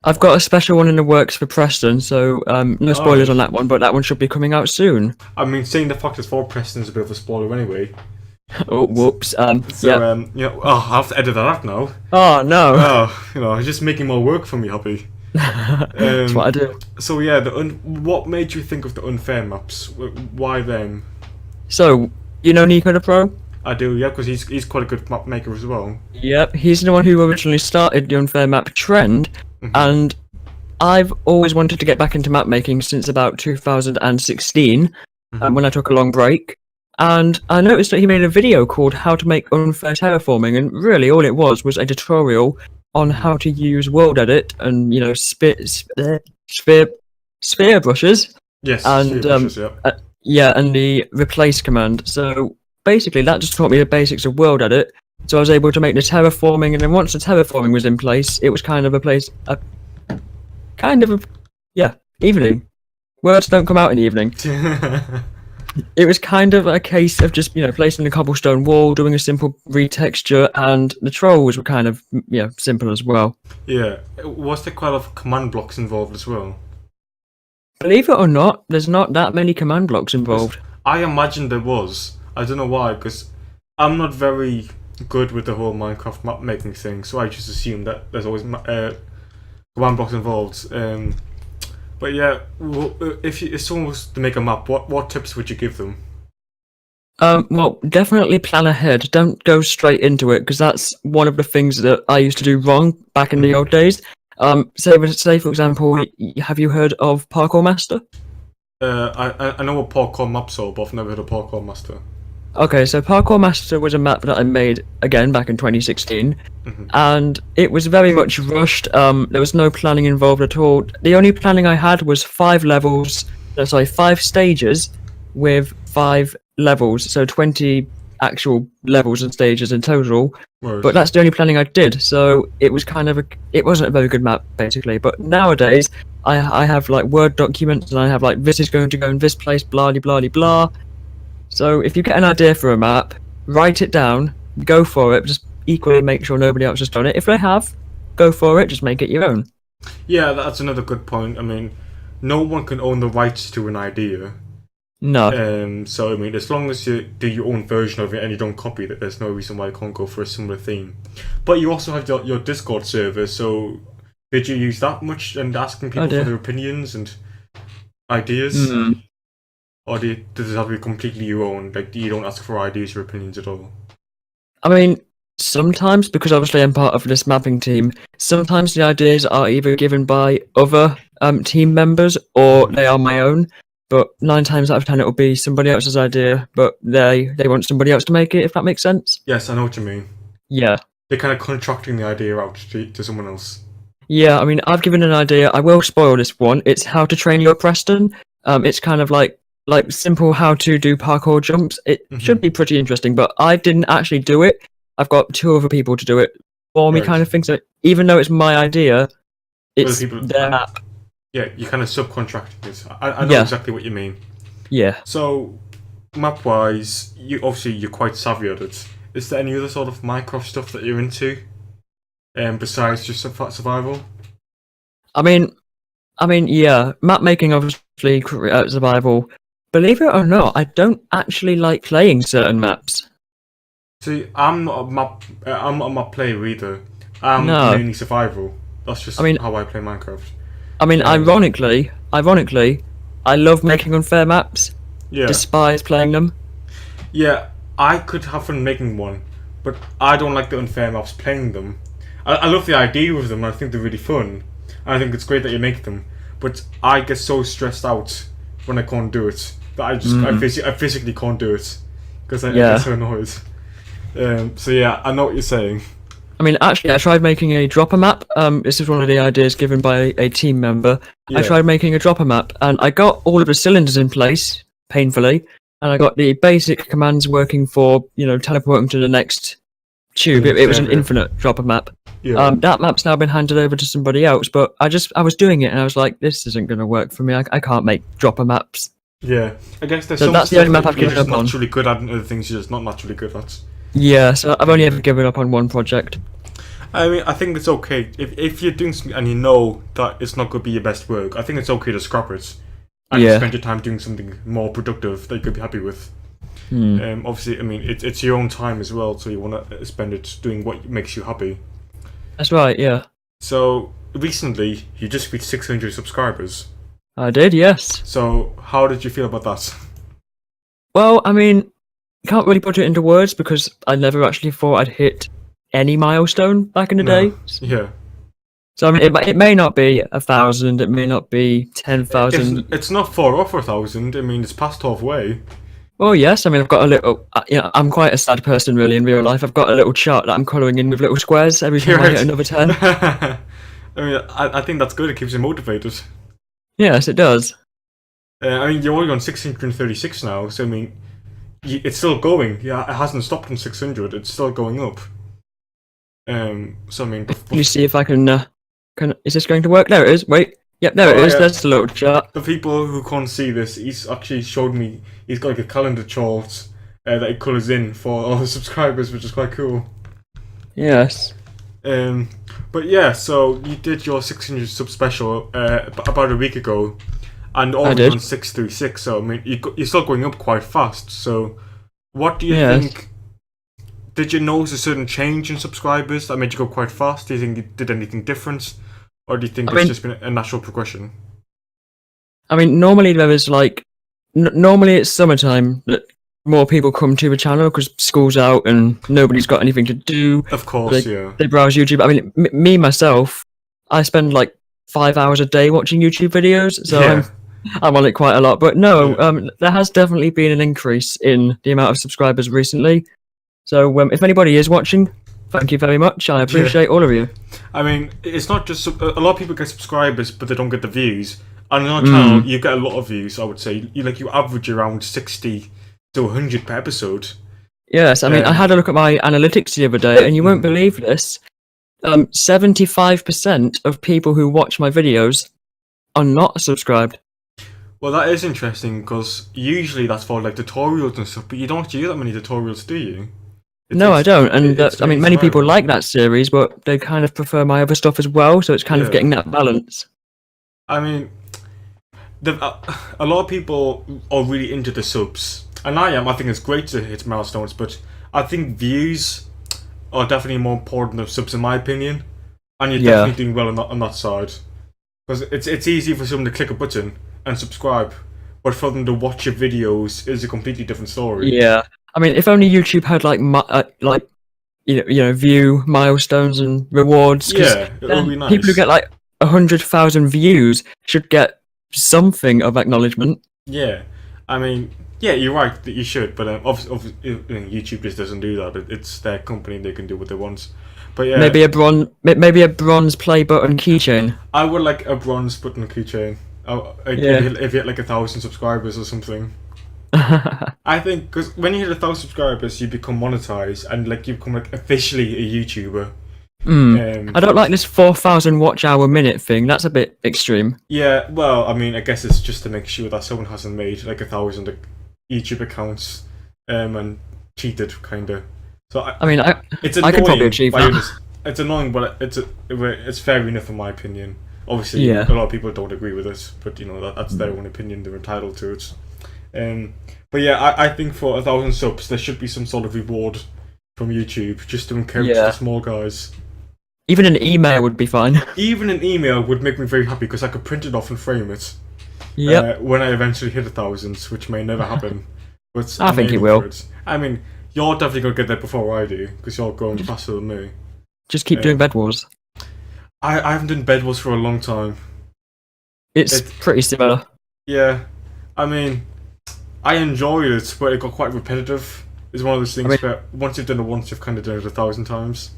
I've got a special one in the works for Preston, so no spoilers on that one, but that one should be coming out soon. I mean, saying the fact it's for Preston is a bit of a spoiler anyway. Oh, whoops. So, I have to edit that out now. Oh, no. Oh, it's just making more work for me, Happy. That's what I do. So yeah, what made you think of the unfair maps? Why them? So, you know Nico the Pro? I do, yeah, because he's quite a good map maker as well. Yep, he's the one who originally started the unfair map trend, and I've always wanted to get back into map making since about 2016, when I took a long break. And I noticed that he made a video called How to Make Unfair Terraforming, and really all it was a tutorial on how to use World Edit and, sphere brushes. Yes, And brushes, yeah. and the replace command. So basically that just taught me the basics of World Edit. So I was able to make the terraforming, and then once the terraforming was in place, it was kind of evening. Words don't come out in the evening. It was kind of a case of just, placing a cobblestone wall, doing a simple retexture, and the trolls were kind of, simple as well. Yeah, was there quite a lot of command blocks involved as well? Believe it or not, there's not that many command blocks involved. I imagined there was. I don't know why, because I'm not very good with the whole Minecraft map making thing, so I just assume that there's always command blocks involved. But yeah, if someone was to make a map, what tips would you give them? Well, definitely plan ahead. Don't go straight into it, because that's one of the things that I used to do wrong back in the old days. Say for example, have you heard of Parkour Master? I know what Parkour maps are, but I've never heard of Parkour Master. Okay, so Parkour Master was a map that I made again back in 2016, and it was very much rushed. There was no planning involved at all. The only planning I had was 5 stages with 5 levels, so 20 actual levels and stages in total. Right. But that's the only planning I did, so it was it wasn't a very good map basically. But nowadays I have like Word documents, and I have like this is going to go in this place, blah blah blah blah. So if you get an idea for a map, write it down, go for it, just equally make sure nobody else has done it. If they have, go for it, just make it your own. Yeah, that's another good point. I mean, no one can own the rights to an idea. No. So I mean, as long as you do your own version of it and you don't copy it, there's no reason why you can't go for a similar theme. But you also have your Discord server, so did you use that much and asking people for their opinions and ideas? Or does it have to be completely your own? Like, you don't ask for ideas or opinions at all? I mean, sometimes, because obviously I'm part of this mapping team, sometimes the ideas are either given by other team members or they are my own. But 9 times out of 10 it will be somebody else's idea, but they want somebody else to make it, if that makes sense. Yes, I know what you mean. Yeah. They're kind of contracting the idea out to someone else. Yeah, I mean, I've given an idea. I will spoil this one. It's how to train your Preston. It's kind of like simple how to do parkour jumps. It should be pretty interesting, but I didn't actually do it. I've got 2 other people to do it for me, kind of thing. So even though it's my idea, it's their map. Yeah, you're kind of subcontracting it. I know exactly what you mean. Yeah. So, map-wise, you're quite savvy at it. is there any other sort of Minecraft stuff that you're into, besides just survival? I mean, yeah, map making obviously, survival. Believe it or not, I don't actually like playing certain maps. See, I'm not a map player either. I'm No, mainly survival. That's I just mean, how I play Minecraft. Um, ironically, I love making unfair maps. yeah, Despise playing them. yeah. I could have fun making one, but I don't like the unfair maps playing them. I love the idea of them. I think they're really fun. And I think it's great that you make them. But I get so stressed out when I can't do it that I physically can't do it because I Yeah. get so annoyed. So yeah, I know what you're saying. I mean, actually, I tried making a dropper map. This is one of the ideas given by a team member. I Yeah. tried making a dropper map, and I got all of the cylinders in place painfully, and I got the basic commands working for teleporting to the next tube. It was an Yeah. infinite dropper map. Yeah. That map's now been handed over to somebody else, but I was doing it, and I was like, this isn't going to work for me. I can't make dropper maps. Yeah. I guess there's So some that's the stuff only map that I've you're given just up on. naturally good at, and other things you're just not naturally good at. Yeah, so I've only ever given up on one project. I mean, I think it's okay if you're doing something and you know that it's not going to be your best work. I think it's okay to scrap it and Yeah. spend your time doing something more productive that you could be happy with. Hmm. Obviously, I mean, it's your own time as well, so you want to spend it doing what makes you happy. That's right, yeah. So recently, you just reached 600 subscribers. I did, yes. So how did you feel about that? Well, I mean, can't really put it into words because I never actually thought I'd hit any milestone back in the No. day. Yeah. So I mean, it may not be 1,000, it may not be 10,000. It's not far off 1,000. I mean, it's past halfway. Oh yes, I mean I've got a little. I'm quite a sad person really in real life. I've got a little chart that I'm colouring in with little squares every time I hit another 10. I mean, I think that's good. It keeps you motivated. Yes, it does. I mean, you're only on 636 now, so I mean, it's still going. Yeah, it hasn't stopped on 600. It's still going up. So I mean, Let me see if I can. Is this going to work? There it is. Wait. Yep, there it Oh, is. yeah. There's the little chart. For people who can't see this, he's actually showed me. He's got like a calendar chart that he colours in for all the subscribers, which is quite cool. Yes. But yeah, so you did your 600 sub special about a week ago, and all I of did. on 636. So I mean, you're still going up quite fast. So, what do you Yes. think? Did you notice a certain change in subscribers that made you go quite fast? Do you think you did anything different, or do you think I it's mean- just been a natural progression? I mean, normally there is like, normally it's summertime that more people come to the channel because school's out and nobody's got anything to do. Of course, Like, yeah. They browse YouTube. I mean, me myself, I spend like 5 hours a day watching YouTube videos, so Yeah. I'm on it quite a lot. But no, Yeah. there has definitely been an increase in the amount of subscribers recently. So if anybody is watching, thank you very much. I appreciate all of you. I mean, it's not just a lot of people get subscribers, but they don't get the views. And on our channel, you get a lot of views. I would say you average around 60 to 100 per episode. Yes, I mean, I had a look at my analytics the other day, and you won't believe this. 75% of people who watch my videos are not subscribed. Well, that is interesting because usually that's for like tutorials and stuff, but you don't actually do that many tutorials, do you? No, I don't. And it's I mean, many people survival. like that series, but they kind of prefer my other stuff as well. So it's kind of Yeah. getting that balance. I mean, a lot of people are really into the subs, and I am. I think it's great to hit milestones, but I think views are definitely more important than subs, in my opinion. And you're Yeah. definitely doing well on that side, because it's easy for someone to click a button and subscribe, but for them to watch your videos is a completely different story. Yeah. I mean, if only YouTube had like view milestones and rewards. 'Cause Yeah, it would then be nice. people who get like 100,000 views should get something of acknowledgement. Yeah, I mean, yeah, you're right that you should, but obviously, YouTube just doesn't do that. It's their company; they can do what they want. But yeah, Maybe a bronze play button keychain. I would like a bronze button keychain. If you had like 1,000 subscribers or something. I think because when you hit 1,000 subscribers, you become monetized and like you become like officially a YouTuber. I don't like this 4,000 watch hour minute thing. That's a bit extreme. Yeah, well, I mean, I guess it's just to make sure that someone hasn't made like 1,000 YouTube accounts and cheated, kinda. So I mean, it's I could probably annoying. achieve But that. it's annoying, but it's fair enough in my opinion. Obviously, Yeah. a lot of people don't agree with it, but you know that's their own opinion. They're entitled to it. But yeah, I think for 1,000 subs, there should be some sort of reward from YouTube just to encourage Yeah. the small guys. Even an email would be fine. Even an email would make me very happy because I could print it off and frame it. Yep. When I eventually hit 1,000, which may never happen. But I I'm think it aiming will. for it. I mean, you're definitely gonna get there before I do because you're going faster than me. Just keep doing Bed Wars. I haven't done Bed Wars for a long time. It's pretty similar. Yeah, I mean, I enjoyed it, but it got quite repetitive. It's one of those things where once you've done it once, you've kind of done it 1,000 times.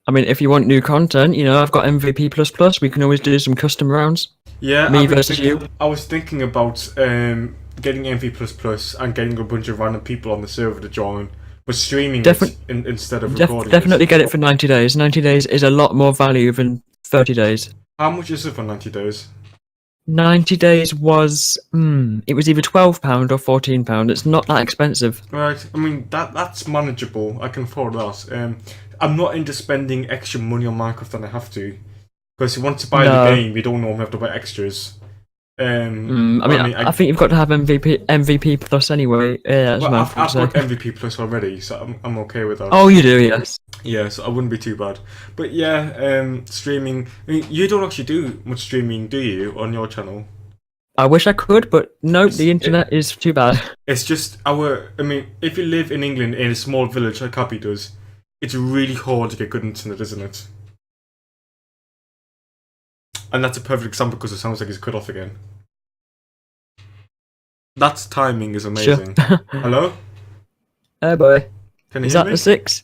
I mean, if you want new content, you know, I've got MVP++. We can always do some custom rounds. Yeah, Me versus you. I was thinking about getting MV++ and getting a bunch of random people on the server to join, but streaming it instead of recording Definitely it. get it for 90 days. 90 days is a lot more value than 30 days. How much is it for 90 days? 90 days was, it was either £12 or £14. It's not that expensive. Right, I mean, that's manageable. I can afford that. I'm not into spending extra money on Minecraft than I have to. Because once you buy the game, you don't normally have to buy extras. I think you've got to have MVP Plus anyway. Yeah, that's well, my I've got MVP Plus already, so I'm okay with that. Oh, you do, yes. Yeah, so I wouldn't be too bad. But yeah, streaming. I mean, you don't actually do much streaming, do you, on your channel? I wish I could, but no, the internet is too bad. It's just I mean, if you live in England in a small village like Happy does, it's really hard to get good internet, isn't it? And that's a perfect example because it sounds like it's cut off again. That timing is amazing. Sure. Hello? Oh boy. Can you Is hear that me? the 6?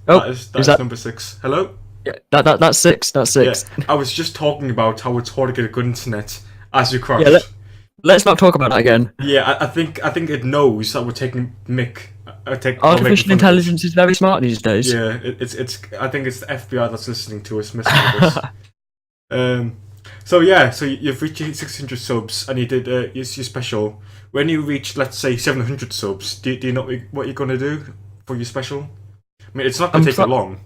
Oh, that is number 6. Hello? Yeah, that's 6. That's 6. Yeah, I was just talking about how it's hard to get a good internet as you crash. Yeah, let's not talk about that again. Yeah, I think it knows that we're taking mic. Artificial intelligence is very smart these days. Yeah, it's. I think it's the FBI that's listening to us messing with us. So yeah, so you've reached 600 subs and you did your special. When you reach, let's say, 700 subs, do you know what you're gonna do for your special? I mean, it's not gonna take that long.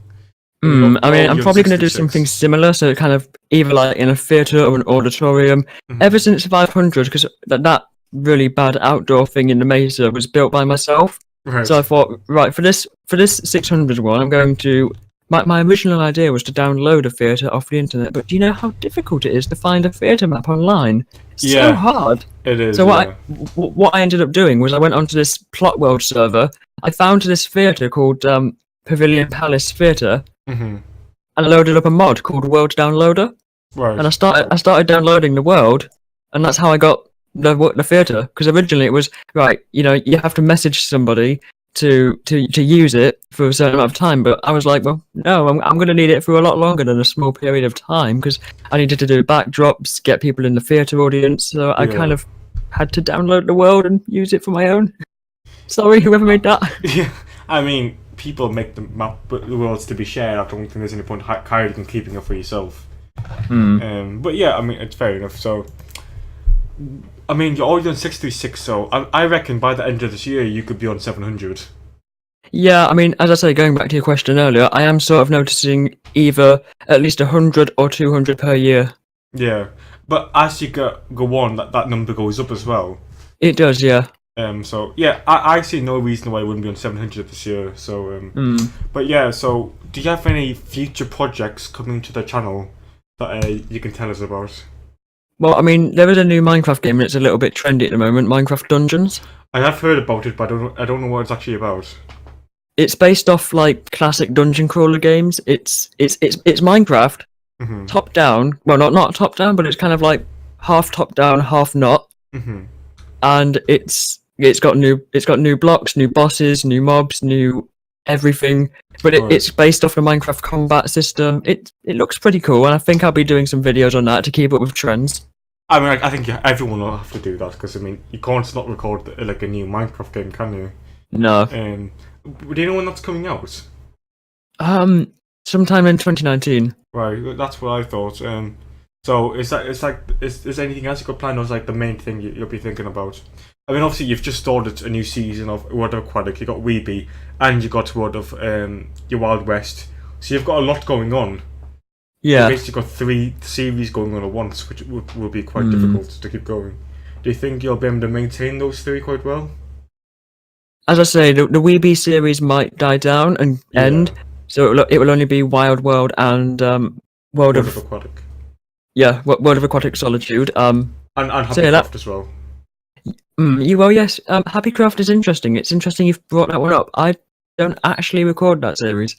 I mean, I'm probably going to do something similar, so kind of either like in a theatre or an auditorium. Ever since 500, because that really bad outdoor thing in the Mesa was built by myself. Right. So I thought, right, for this 600 one, I'm going to. My original idea was to download a theatre off the internet, but do you know how difficult it is to find a theatre map online? It's so hard. It is. So what I ended up doing was I went onto this Plot World server. I found this theatre called Pavilion Palace Theatre. And I loaded up a mod called World Downloader, right. And I started downloading the world, and that's how I got the theatre. Because originally it was right, you know, you have to message somebody to use it for a certain amount of time. But I was like, well, no, I'm going to need it for a lot longer than a small period of time because I needed to do backdrops, get people in the theatre audience. So I kind of had to download the world and use it for my own. Sorry, whoever made that. Yeah, I mean, people make the map, but the worlds to be shared. I don't think there's any point hiding and keeping it for yourself. But yeah, I mean, it's fair enough. So, I mean, you're already on 636, so I reckon by the end of this year you could be on 700. Yeah, I mean, as I say, going back to your question earlier, I am sort of noticing either at least 100 or 200 per year. Yeah, but as you go on, that number goes up as well. It does, yeah. So yeah, I see no reason why I wouldn't be on 700 this year. So, but yeah, so do you have any future projects coming to the channel that you can tell us about? Well, I mean, there is a new Minecraft game and it's a little bit trendy at the moment, Minecraft Dungeons. I have heard about it, but I don't know what it's actually about. It's based off like classic dungeon crawler games. It's Minecraft, top down. Well, not top down, but it's kind of like half top down, half not. And it's got new blocks, new bosses, new mobs, new everything. But it's based off the Minecraft combat system. It looks pretty cool, and I think I'll be doing some videos on that to keep up with trends. I mean, I think everyone will have to do that because I mean, you can't not record like a new Minecraft game, can you? No. Do you know when that's coming out? Sometime in 2019. Right, that's what I thought. So is anything else you got planned, or is like the main thing you'll be thinking about? I mean, obviously, you've just started a new season of World of Aquatic. You got WeBe, and you got World of your Wild West. So you've got a lot going on. You Yeah. basically got 3 series going on at once, which will be quite difficult to keep going. Do you think you'll be able to maintain those 3 quite well? As I say, the WeBe series might die down and end, so it will only be Wild World and World of Aquatic. World of Aquatic Solitude. And So yeah, Happycraft as well. Yes. Happycraft is interesting. It's interesting you've brought that one up. I don't actually record that series.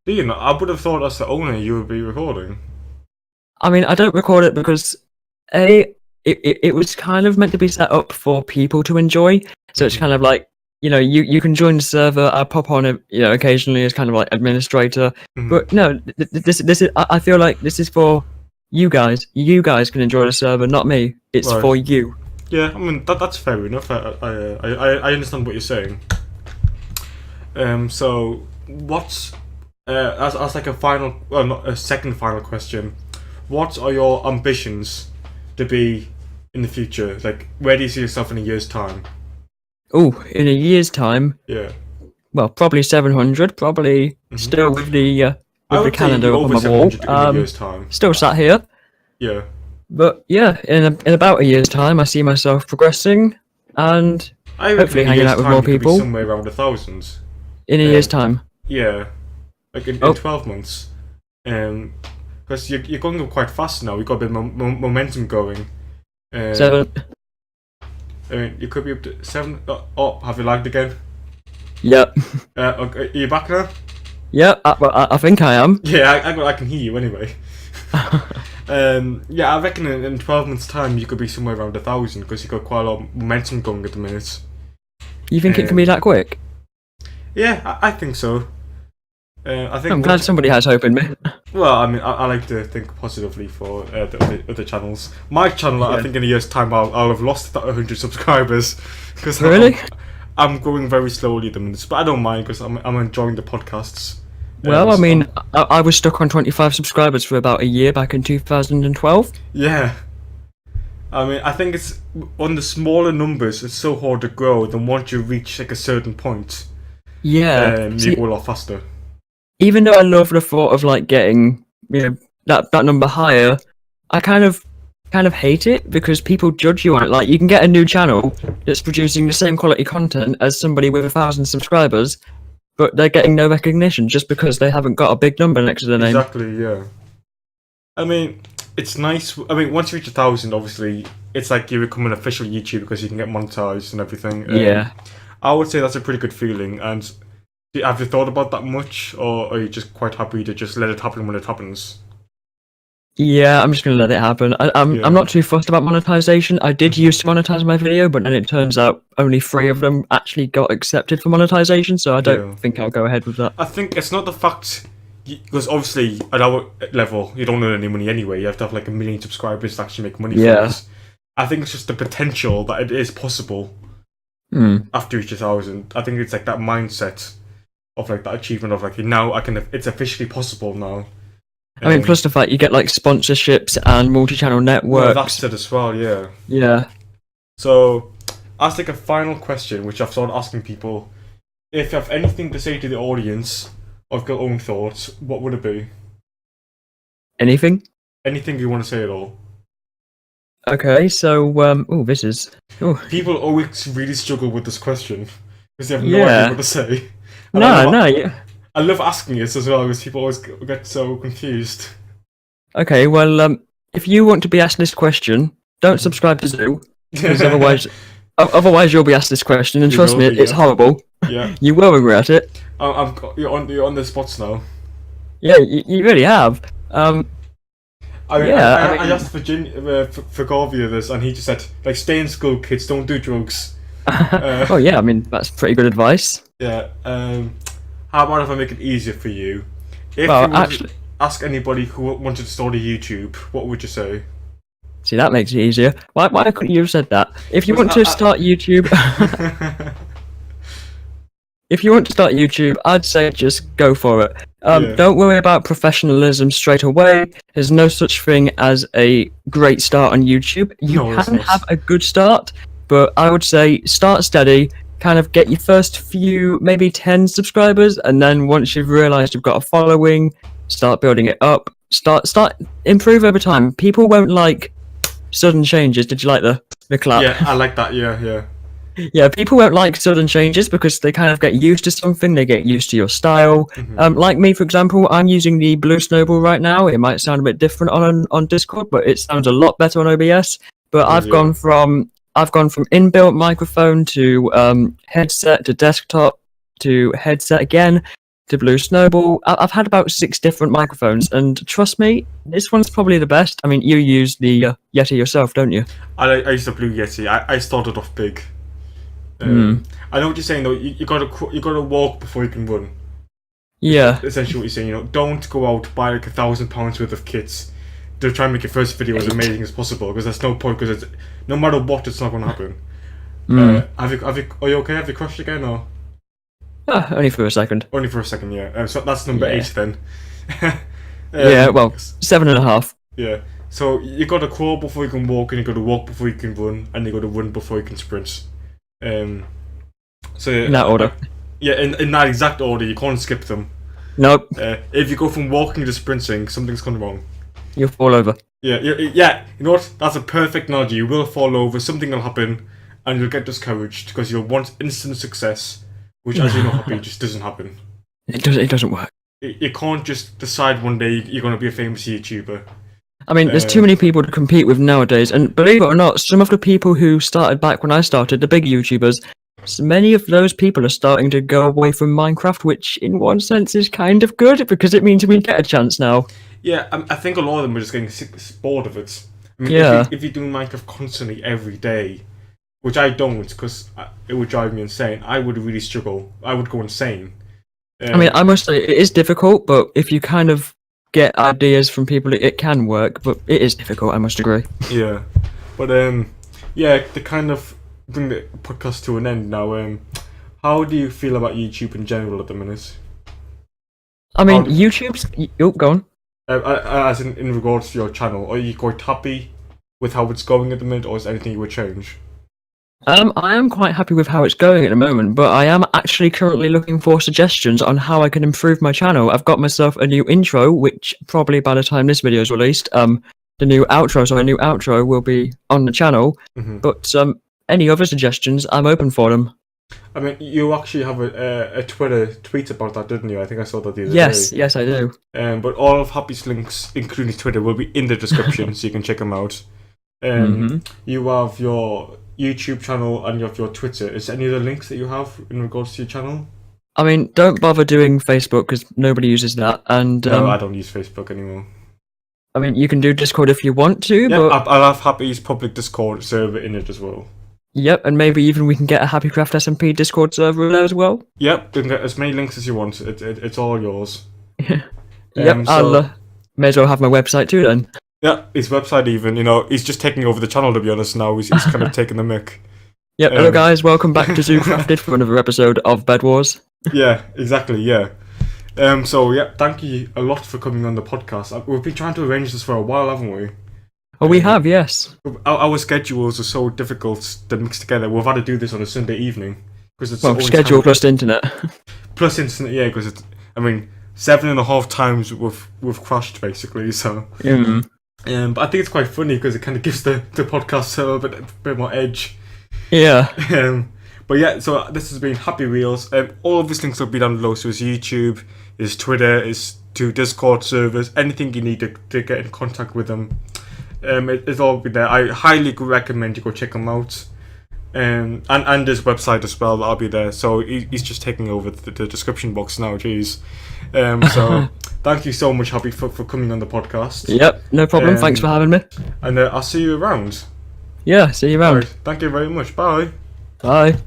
Do you know? I would have thought as the owner you would be recording. I mean, I don't record it because it was kind of meant to be set up for people to enjoy. So it's kind of like, you can join the server. I pop on it, occasionally as kind of like administrator. But no, this is. I feel like this is for you guys. You guys can enjoy the server, not me. It's Right. for you. Yeah, I mean that's fair enough. I understand what you're saying. So what's as like a final, well, not a second final question, what are your ambitions to be in the future? Like, where do you see yourself in a year's time? Oh, in a year's time, Yeah, well, probably 700. Probably still with the I with the would say calendar up on over my wall. 700 in a year's time. Still sat here. Yeah, But yeah, in about a year's time, I see myself progressing and I reckon hopefully in a hanging year's out with time more you could be people. somewhere around 1,000. In a year's time. Yeah, like in 12 months. Because you're going up quite fast now. You've got a bit of momentum going. 7. You could be up to 7. Oh, have you lagged again? Yep. Okay, are you back now? Yep. I think I am. Yeah, I can hear you anyway. Yeah, I reckon in 12 months' time you could be somewhere around 1,000 because you've got quite a lot of momentum going at the minute. You think it can be that quick? Yeah, I think so. I think I'm glad somebody has hope in me. Well, I mean, I like to think positively for the other channels. My channel, I think in a year's time, I'll have lost that 100 subscribers. Cause Really? I'm growing very slowly at the minute, but I don't mind because I'm enjoying the podcasts. Well, I So mean, I was stuck on 25 subscribers for about a year back in 2012. yeah. I mean, I think it's on the smaller numbers, it's so hard to grow. Then once you reach like a certain point, Yeah. you See, go a lot faster. even though I love the thought of like getting that number higher, I kind of hate it because people judge you on it. Like, you can get a new channel that's producing the same quality content as somebody with 1,000 subscribers, but they're getting no recognition just because they haven't got a big number next to their name. Exactly, yeah. I mean, it's nice. I mean, once you reach 1,000, obviously, it's like you become an official YouTuber because you can get monetized and everything. Yeah. I would say that's a pretty good feeling. And have you thought about that much, or are you just quite happy to just let it happen when it happens? Yeah, I'm just gonna let it happen. I'm not too fussed about monetization. I did used to monetize my video, but then it turns out only 3 of them actually got accepted for monetization, so I don't think I'll go ahead with that. I think it's not the fact, because obviously at our level you don't earn any money anyway. You have to have like 1 million subscribers to actually make money from this. I think it's just the potential that it is possible after each 1,000. I think it's like that mindset of like that achievement of like now it's officially possible now. I mean, plus the fact you get like sponsorships and multi-channel networks. Well, that's it as well, yeah. Yeah. So, as like a final question, which I've started asking people, if you have anything to say to the audience of your own thoughts, what would it be? Anything? Anything you want to say at all? Okay, so this is. People always really struggle with this question because they have no idea what to say. And I love asking this as well because people always get so confused. Okay, well, if you want to be asked this question, don't subscribe to Zoo, because otherwise you'll be asked this question, and trust me, it's horrible. Yeah. You will regret it. You're on the spots now. Yeah, you really have. I asked Virginia for Garvia this, and he just said, like, stay in school, kids, don't do drugs. Oh yeah, I mean that's pretty good advice. Yeah. How about if I make it easier for you? If well, you actually, ask anybody who wanted to start a YouTube, what would you say? See, that makes it easier. Why couldn't you have said that? If you want to start YouTube, I'd say just go for it. Don't worry about professionalism straight away. There's no such thing as a great start on YouTube. You can have a good start, But I would say start steady, kind of get your first few, maybe 10 subscribers, and then once you've realised you've got a following, start building it up. Start improve over time. People won't like sudden changes. Did you like the clap? Yeah, I like that. Yeah. Yeah, people won't like sudden changes because they kind of get used to something. They get used to your style. Like me, for example, I'm using the Blue Snowball right now. It might sound a bit different on Discord, but it sounds a lot better on OBS. But I've gone from inbuilt microphone to headset to desktop to headset again to Blue Snowball. I've had about 6 different microphones, and trust me, this one's probably the best. I mean, you use the Yeti yourself, don't you? I used the Blue Yeti. I started off big. I know what you're saying though. You gotta walk before you can run. Yeah. Essentially, what you're saying. Don't go out buy like £1,000 worth of kits to try and make your first video as amazing as possible, because there's no point. Because no matter what, it's not going to happen. Are you okay? Have you crashed again or? Only for a second. Only for a second, yeah. So that's number 8 then. Yeah, well, 7.5. Yeah. So you got to crawl before you can walk, and you got to walk before you can run, and you got to run before you can sprint. So In that order. Yeah, in that exact order. You can't skip them. Nope. If you go from walking to sprinting, something's gone wrong. You'll fall over. Yeah. You know what? That's a perfect analogy. You will fall over. Something will happen, and you'll get discouraged because you'll want instant success, which, as you know, Happy, just doesn't happen. It doesn't work. You can't just decide one day you're going to be a famous YouTuber. I mean, there's too many people to compete with nowadays, and believe it or not, some of the people who started back when I started, the big YouTubers, many of those people are starting to go away from Minecraft, which in one sense is kind of good, because it means we get a chance now. Yeah, I think a lot of them are just getting bored of it. I mean, Yeah. if you do Minecraft constantly every day, which I don't, because it would drive me insane, I would really struggle. I would go insane. I mean, I must say, it is difficult, but if you kind of get ideas from people, it can work, but it is difficult, I must agree. Yeah. But, to kind of bring the podcast to an end now, how do you feel about YouTube in general at the minute? I mean, YouTube's... Oh, go on. As in regards to your channel, are you quite happy with how it's going at the minute, or is there anything you would change? I am quite happy with how it's going at the moment, but I am actually currently looking for suggestions on how I can improve my channel. I've got myself a new intro, which probably by the time this video is released, the new outro will be on the channel. But any other suggestions, I'm open for them. I mean, you actually have a Twitter tweet about that, didn't you? I think I saw that the other day. Yes, I do. But all of Happy's links, including Twitter, will be in the description, so you can check them out. You have your YouTube channel and you have your Twitter. Is there any other links that you have in regards to your channel? I mean, don't bother doing Facebook because nobody uses that. And no, I don't use Facebook anymore. I mean, you can do Discord if you want to. Yeah, but I'll have Happy's public Discord server in it as well. Yep, and maybe even we can get a Happycraft SMP Discord server there as well. Yep, you can get as many links as you want. It's all yours. Yep, I'll may as well have my website too then. Yeah, his website even, he's just taking over the channel, to be honest, now. He's kind of taking the mick. Yep, hello guys, welcome back to ZooCrafted for another episode of Bed Wars. Yeah, exactly, yeah. Thank you a lot for coming on the podcast. We've been trying to arrange this for a while, haven't we? Oh, we have, yes. Our schedules are so difficult to mix together. We've had to do this on a Sunday evening. It's schedule plus internet. Plus internet, yeah, because 7.5 times we've crashed, basically, so... But I think it's quite funny because it kind of gives the podcast a bit more edge. Yeah. But yeah, so this has been Happy Wheels. All of these links will be down below. So his YouTube, his Twitter, his 2 Discord servers, anything you need to get in contact with them. It's all be there. I highly recommend you go check them out. And his website as well, I'll be there. So he's just taking over the description box now, jeez. So thank you so much, Happy, for coming on the podcast. Yep, no problem. Thanks for having me. And I'll see you around. Yeah, see you around. Right, thank you very much. Bye. Bye.